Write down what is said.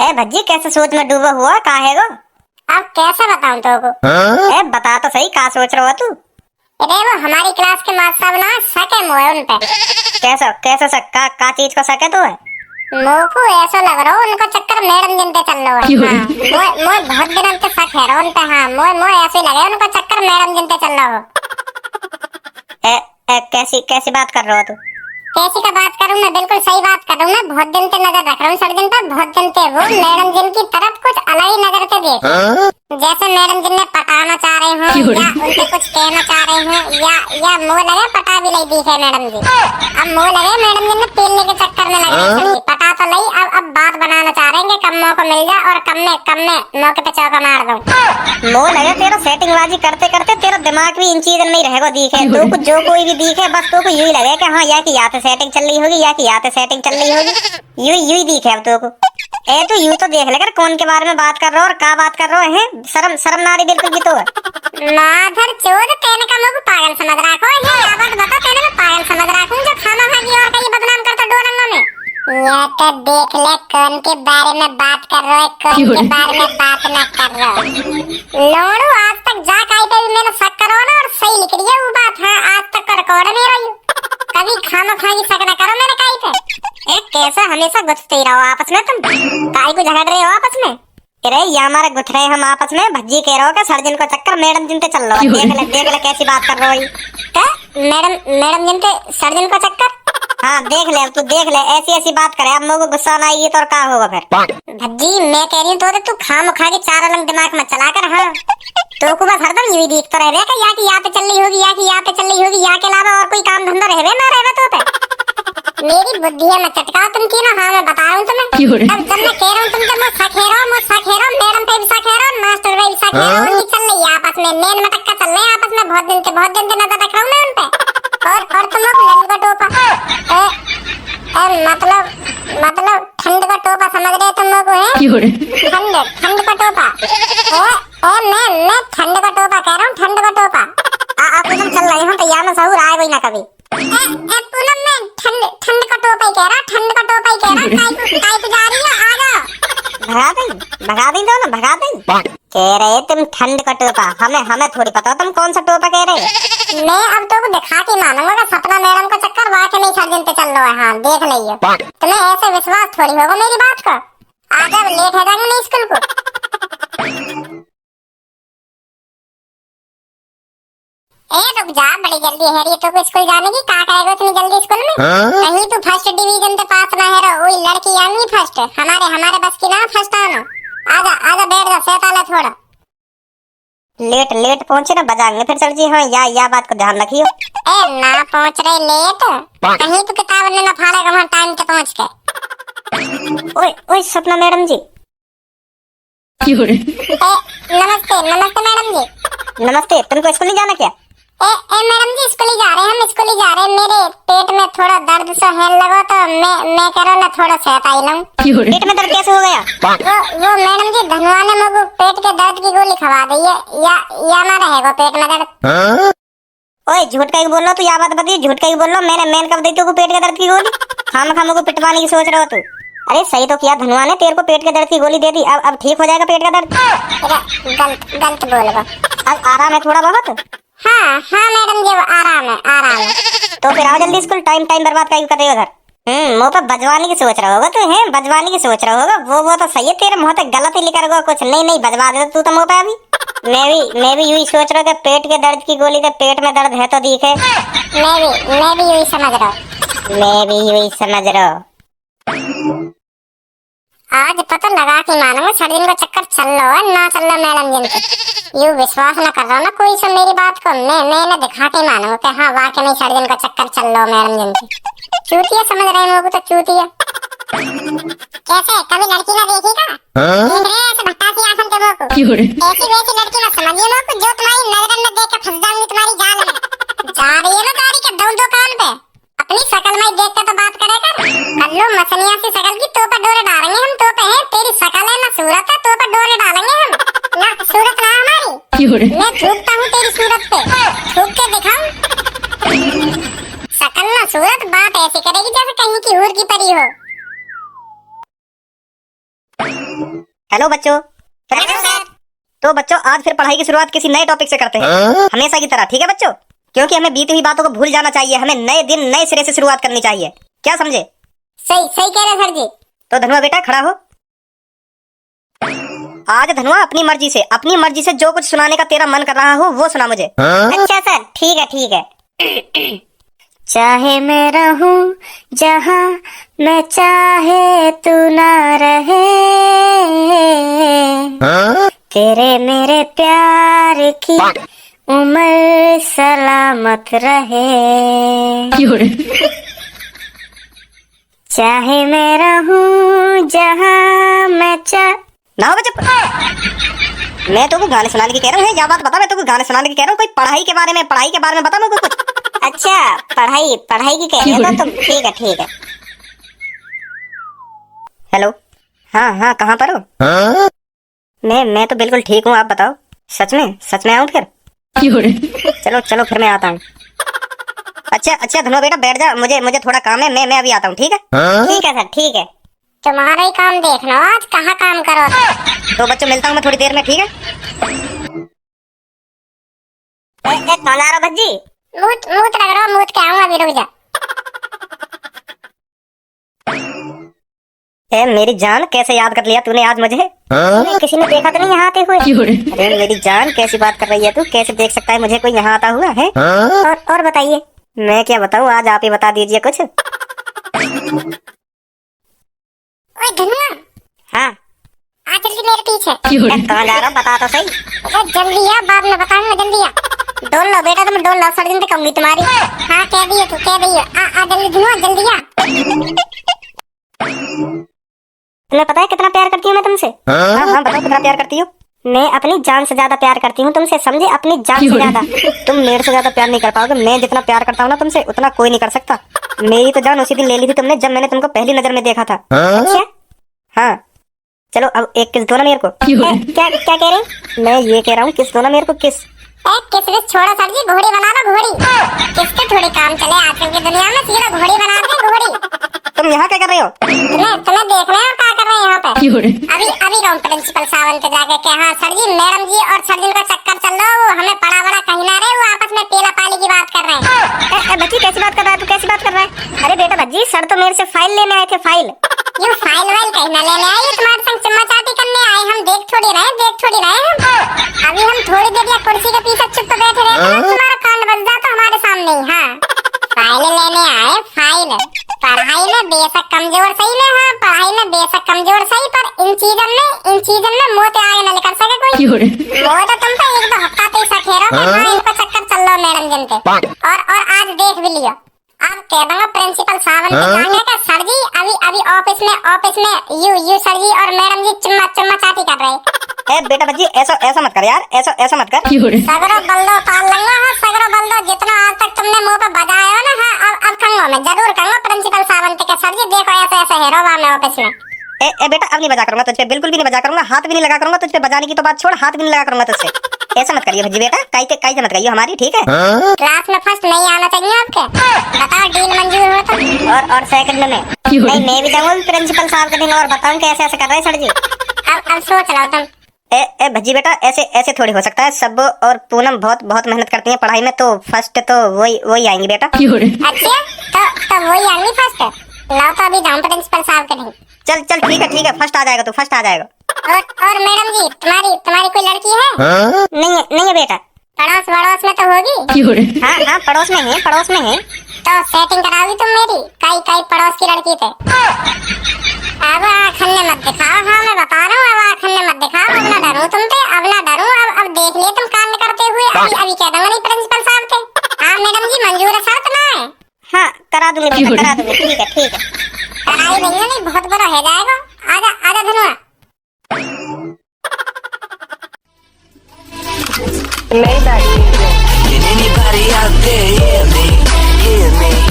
ए भज्जी कैसे सोच में डूबा हुआ काहे गो? अब कैसे बताऊं तो को? ए बता तो सही का सोच रहा हो तू? अरे वो हमारी क्लास के मास्टर साहब ना शक है मोए उन पे। कैसा कैसा शक का चीज का शक है तो है? मोको ऐसा लग रहा हो उनका चक्कर मैडम जिन पे चल रहा है। हाँ, मोए बहुत दिनों से शक है उन पे। हाँ मोए मोए ऐसे लगे उनका चक्कर मैडम जिन पे चल रहा हो। कैसी कैसी बात कर रहे हो तू? कैसी का बात करूं मैं? बिल्कुल सही बात कर रहा हूं। मैं बहुत दिन से नजर रख रहा हूं सर जिन पर। बहुत दिन से वो मैडम जिन की तरफ कुछ अलग ही नजर से देख। जैसे मैडम जिन ने पटाना चाह रहे हो या उनसे कुछ कहना चाह रहे हो या मुंह लगे पटा भी नहीं दिखे मैडम जी। अब मुंह लगे मैडम जिन ने पेलने के चक्कर में लगे पटा तो नहीं। अब बात बनाना चाह रहे हैं कब मौका मिल जाए और कम में मौके पे चौका मार दूं। मुंह लगे तेरा सेटिंग बाजी करते करते तेरा दिमाग भी इन चीजों में ही रहेगा दिखे। तो कुछ जो कोई भी दिखे बस तो को यूं ही लगे कि हाँ या कि या तो सेटिंग चल रही होगी या कि या तो सेटिंग चल रही होगी। यूं ही दिखे अब तो को। ए तो यूं तो देख ले कर कौन के बारे में बात कर रहा हो और क्या बात कर रहे हो? हैं शर्म ना आ रही बिल्कुल भी तो है। माधर चोद तेने का मुझे पागल समझ रखो है। ये बात बता तेने मैं पागल समझ रखूं जो खाना भागी और कहीं बदनाम करता दो रंगों में। ये तो देख ले कौन के बारे में बात कर रहा है कौन के बारे में बात ना कर रहा है। लोड़ू आज तक जा काई पे भी मैंने शक करो ना और सही लिख रही है वो बात। हाँ आज तक रिकॉर्ड नहीं रही कभी खाना खागी शक ना करो मैंने काई पे। एक कैसा हमेशा गुस्से ही रहो आपस में तुम काई को झगड़ रहे हो आपस में? अरे ये हमारे गुथ रहे हम आपस में। भज्जी कह रहे हो कि सर्जन को चक्कर मैडम जिनते चल रहा है। देख ले कैसी बात कर रही हो। मैडम जिनते सर्जन को चक्कर? हाँ देख ले अब तू देख ले ऐसी बात करे अब मुझे गुस्सा ना आएगी तो क्या होगा फिर? भज्जी मैं कह रही हूँ तो तू खाम खा के चार अलग दिमाग में चला कर। हाँ तो को बस हरदम यूं ही देखता रहे कि या कि यहाँ पे चल रही होगी या कि यहाँ पे चल रही होगी या के अलावा और कोई काम धंधा रहे ना रहे तो पे। मेरी बुद्धि है मैं चटका तुम की ना। हाँ मैं बता रहा हूँ तुम्हें। अब जब मैं कह रहा हूँ तुम जब मैं सखेरो मैडम पे भी सखेरो मास्टर पे भी सखेरो उनकी चल रही है आपस में मेन मटक्का चल रहे हैं आपस में बहुत दिन से नजर रख रहा हूँ मैं उन पे। और तुम लोग लंग का टोपा मतलब ठंड का टोपा समझ रहे तुम लोग है? ठंड का टोपा। मैं ठंड का टोपा कह रहा हूँ ठंड का टोपा। आप तुम चल रहे हो तो यहाँ में सहूर आए कोई ना कभी। पूनम मैं ठंड का टोपा ही कह रहा ठंड का टोपा ही कह रहा। काई को जा रही है आ जाओ। भगा दें दोनों भगा दें। कह रहे तुम ठंड का टोपा हमें थोड़ी पता तुम कौन सा टोपा कह रहे। मैं अब तो दिखा के मानूंगा सपना मैडम का चक्कर वाकई में सर्जन पे चल रहा है। हाँ देख लीजिए तुम्हें ऐसे विश्वास थोड़ी होगा मेरी बात का। आज अब लेट हो जाएंगे मैं स्कूल को। रुक जा बड़ी जल्दी है रही तो स्कूल जाने की का करेगा इतनी जल्दी स्कूल में? कहीं तू फर्स्ट डिवीजन पे पास ना है वही लड़की आनी फर्स्ट हमारे बस की ना फर्स्ट आना। आजा बैठ जा सेताला थोड़ा। लेट पहुंचे ना बजाएंगे फिर सर जी। हाँ या बात को ध्यान रखियो। ना पहुंच रहे लेट कहीं तू किताब में ना फाड़ेगा वहाँ टाइम पे पहुंच के। ओए सपना मैडम जी। नमस्ते मैडम जी। नमस्ते तुमको स्कूल नहीं जाना क्या? मैडम जी स्कूल ही जा रहे हैं हम स्कूल ही जा रहे हैं। मेरे पेट में थोड़ा दर्द सा है लगा तो मैं कह रहा हूँ ना थोड़ा सहता ही लूं। पेट में दर्द कैसे हो गया? वो मैडम जी धनवा ने मुझे पेट के दर्द की गोली खवा दी है या ना रहेगा पेट में दर्द। ओए झूठ का बोल रहा तू? या बात बताइए झूठ का बोल रहा मैंने कब दी तू पेट के दर्द की गोली? खाम को पिटवाने की सोच रहे हो तू? अरे सही तो किया धनवा ने तेरे को पेट के दर्द की गोली दे दी। अब ठीक हो जाएगा पेट का दर्द। गलत बोलेगा। अब आराम है थोड़ा बहुत? हाँ मैडम जी आराम है। तो फिर आओ जल्दी स्कूल। टाइम बर्बाद कर रहे हो उधर। मुंह पर बजवाने की सोच रहा होगा तो है बजवाने की सोच रहा होगा। वो तो सही है तेरे मुंह तक गलत ही लिखा होगा कुछ। नहीं बजवा दे तू तो मुंह पे अभी। मैं भी यूं सोच रहा था पेट के दर्द की गोली तो पेट में दर्द है तो दिखे। मैं भी यूं समझ रहा हूँ। आज पता लगा कि मानो सर्जन का चक्कर चल रहा है ना चल रहा मैडम जिन पे। यूं विश्वास न कर रहा ना कोई सब मेरी बात को। मैं दिखा के मानूंगा कि हाँ वाकई में सर्जन का चक्कर चल रहा है मैडम जिन पे। चूतिया समझ रहे हैं लोग तो चूतिया। कैसे कभी लड़की ना देखी का? देख रहे हैं ऐसे भट्टासी आसन के लोग ऐसी वैसी लड़की ना समझिए लोग जो तुम्हारी नजर में देख के फंस जाऊंगी तुम्हारी जाल में। जा रही है ना गाड़ी के दो कान पे अपनी शकल में देख के तो बात करेगा। कर लो मसनिया सी शकल की तो पर डोरे डालेंगे हम। तो पे है तेरी शकल है ना सूरत है तो पर डोरे डालेंगे हम। ना सूरत ना हमारी मैं थूकता हूँ तेरी सूरत पे थूक के दिखाऊं। शकल ना सूरत बात ऐसी करेगी जैसे कहीं की हूर की परी हो। हेलो बच्चों। तो बच्चों आज फिर पढ़ाई की शुरुआत किसी नए टॉपिक से करते हैं, हमेशा की तरह, ठीक है बच्चों? क्योंकि हमें बीती हुई बातों को भूल जाना चाहिए, हमें नए दिन नए सिरे से शुरुआत करनी चाहिए, क्या समझे? सही सही कह रहे सर जी। तो धनुआ बेटा खड़ा हो। आज धनुआ अपनी मर्जी से जो कुछ सुनाने का तेरा मन कर रहा हो वो सुना मुझे। अच्छा सर, ठीक है ठीक है। चाहे मैं रहूं जहां मैं चाहे तू ना रहे, तेरे मेरे प्यार की उम्र सलामत रहे। चाहे मैं रहूं जहां मैं ना हो बच्चा, मैं तो गाने सुनाने की कह रहा हूँ, या बात बता, मैं तो गाने सुनाने की कह रहा हूँ, कोई पढ़ाई के बारे में बता मेरे को कुछ। अच्छा पढ़ाई की कह रहे हो तुम, ठीक है ठीक है। हेलो, हाँ कहाँ पर हो? मैं तो बिल्कुल ठीक हूँ, आप बताओ। सच में आऊँ फिर? चलो फिर मैं आता हूँ। अच्छा धनुआ बेटा बैठ जा, मुझे थोड़ा काम है, मैं अभी आता हूँ, ठीक है? ठीक है सर ठीक है। तुम्हारा ही काम देखना, आज कहाँ काम करो। तो बच्चों मिलता हूँ मैं थोड़ी देर में, ठीक है? कौन आ रहा भज्जी? मूत लग रहा, मूत के आऊँ, अभी रुक जा। मेरी जान कैसे याद कर लिया तूने आज मुझे? किसी ने देखा तो नहीं यहाँ आते हुए? अरे मेरी जान कैसी बात कर रही है तू, कैसे देख सकता है मुझे कोई यहाँ आता हुआ है? और बताइए। मैं क्या बताऊँ, आज आप ही बता दीजिए कुछ। ओए धनुआ। हाँ आ जल्दी मेरे पीछे। कहाँ जा रहा हूँ बता तो सही। जल्दी आ, बाद में बताऊंगा, जल्दी आ। डोल लो बेटा, तुम डोल लो, सर्जन पे कहूंगी तुम्हारी। हाँ कह दी है। आ जल्दी धनुआ, जल्दी आ। तुम्हें पता है कितना प्यार करती हूँ मैं तुमसे? हाँ बताओ कितना प्यार करती हूँ? मैं अपनी जान से ज्यादा प्यार करती हूँ तुमसे, समझे? अपनी जान से ज्यादा। तुम मेरे से ज्यादा प्यार नहीं कर पाओगे, मैं जितना प्यार करता हूँ ना तुमसे उतना कोई नहीं कर सकता। मेरी तो जान उसी दिन ले ली थी तुमने जब मैंने तुमको पहली नजर में देखा था। अच्छा हाँ चलो अब एक किस दो ना मेरे को। क्या कह रहे? मैं ये कह रहा हूँ किस दो ना मेरे को, किस। किस छोड़ो सर जी, घोड़ी बना लो घोड़ी। किसके थोड़ी काम चले आजकल की दुनिया में, सीधा घोड़ी बना दे घोड़ी। तुम यहाँ क्या कर रहे हो? तुम्हें देख रहे हो क्या कर रहे हैं यहाँ पे? अभी रहूं प्रिंसिपल साहब के जाके कि हाँ सर जी, मैडम जी और सर जी का चक्कर चल रहा है, वो हमें पड़ा बड़ा कहीं ना रहे, वो आपस में पेला पाली की बात कर रहे हैं। बच्ची कैसी बात कर रहा है तू, कैसी बात कर रहा है? अरे बेटा बच्ची, सर तो मेरे से फाइल लेने आए थे, फाइल। ये फाइल वाइल कहीं ना लेने आए, तुम्हारे संग चुम्मा चाटी करने आए, हम देख थोड़ी रहे हम। अभी हम थोड़ी देर या कुर्सी के पीछे चुप बैठे रहे, तुम्हारा कान बज जाता हमारे सामने ही। हाँ फाइल लेने आए, फाइल। पढ़ाई में बेशक कमजोर सही में, हाँ पढ़ाई में बेशक कमजोर सही, पर इन चीजों में मोते आगे न निकल सके कोई। वो तो तुम पे एक दो हफ्ता तो ऐसा खेरो कि हाँ इनको चक्कर चल रहा मैडम जिन पे, और आज देख भी लियो। अब कह दूंगा प्रिंसिपल साहब के सर जी अभी ऑफिस में यू सर जी और मैडम जी चुम्मा चाटी कर रहे। ए बेटा बच्ची ऐसा मत कर यार, ऐसा मत कर। सगरो बल्दो पाल लंगा है, सगरो बल्दो जितना आज तक तुमने मुंह पे बजाया हो ना, हाँ अब कहूंगा मैं, जरूर कहूंगा प्रिंसिपल साहब के सर जी देखो ऐसे हेरो वहां में ऑफिस में। ए बेटा अब नहीं बजा करूंगा तुझ पे, बिल्कुल भी नहीं बजा करूंगा, हाथ भी नहीं लगा करूंगा तुझ पे, बजाने की तो बात छोड़, हाथ भी नहीं लगा करूंगा तुझसे। ऐसा मत करिए भज्जी बेटा, काई मत करिए हमारी, ठीक है? क्लास में फर्स्ट नहीं आना चाहिए आपके, बताओ डील मंजूर हो तो? और सेकंड में नहीं, मैं भी जाऊंगा प्रिंसिपल साहब के दिन और बताऊं कि ऐसे कर रहे हैं सर जी। अब सोच लो तुम। ए भज्जी बेटा ऐसे थोड़ी हो सकता है, सब और पूनम बहुत मेहनत करती है पढ़ाई में, तो फर्स्ट तो वही आएंगी बेटा। अच्छा तो वही आएंगी फर्स्ट? लाओ तो अभी जाऊं प्रिंसिपल साहब के दिन। चल ठीक है, फर्स्ट आ जाएगा तू, फर्स्ट आ जाएगा। और मैडम जी तुम्हारी कोई लड़की है? नहीं है बेटा। पड़ोस में तो होगी। हाँ पड़ोस में है। तो सेटिंग कराओगी तुम मेरी? कई पड़ोस की लड़की थे। अब आखन्ने मत दिखाओ, हाँ मैं बता रहा हूँ, अब आखन्ने मत दिखाओ, अब ना डरूं तुम पे, अब ना डरूं, अब देख लिए तुम कांड करते हुए, अभी कह दूंगा नहीं प्रिंसिपल साहब के। हाँ मैडम जी मंजूर है, शर्त ना है? हाँ करा दूंगी, ठीक है। कराई नहीं है, नहीं बहुत बुरा हो जाएगा। आजा धनुआ। Can anybody out there hear me?